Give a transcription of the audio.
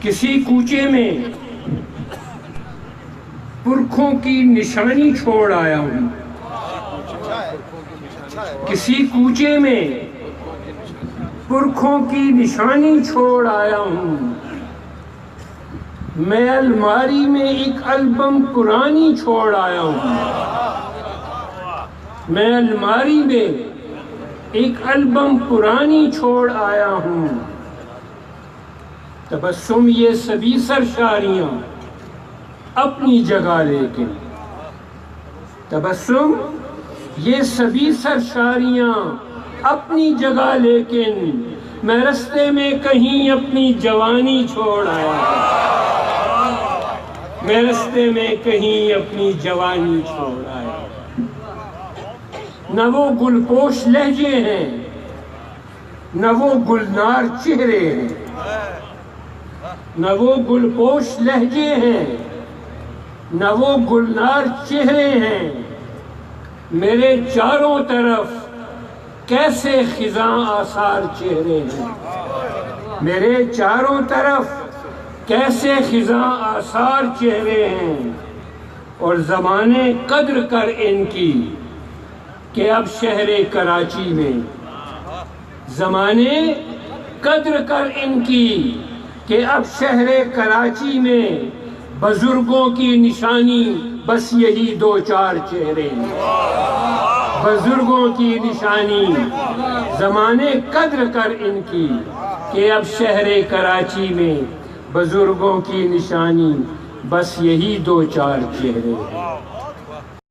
کسی کوچے میں پرکھوں کی نشانی چھوڑ آیا ہوں، کسی کوچے میں پرکھوں کی نشانی چھوڑ آیا ہوں، میں الماری میں ایک البم پرانی چھوڑ آیا ہوں، میں الماری میں ایک البم پرانی چھوڑ آیا ہوں۔ تبسم یہ سبھی سرشاریاں اپنی جگہ لیکن، تبسم یہ سبھی سرشاریاں اپنی جگہ لیکن، میں رستے میں کہیں اپنی جوانی چھوڑ آیا ہوں، میں رستے میں کہیں اپنی جوانی چھوڑ آیا ہوں۔ نہ وہ گلپوش لہجے ہیں، نہ وہ گلنار چہرے ہیں، نہ وہ گلپوش لہجے ہیں، نہ وہ گلنار چہرے ہیں، میرے چاروں طرف کیسے خزاں آثار چہرے ہیں، میرے چاروں طرف کیسے خزاں آثار چہرے ہیں، اور زمانے قدر کر ان کی کہ اب شہر کراچی میں، زمانے قدر کر ان کی کہ اب شہر کراچی میں بزرگوں کی نشانی بس یہی دو چار چہرے ہیں، بزرگوں کی نشانی، زمانے قدر کر ان کی کہ اب شہر کراچی میں بزرگوں کی نشانی بس یہی دو چار چہرے ہیں۔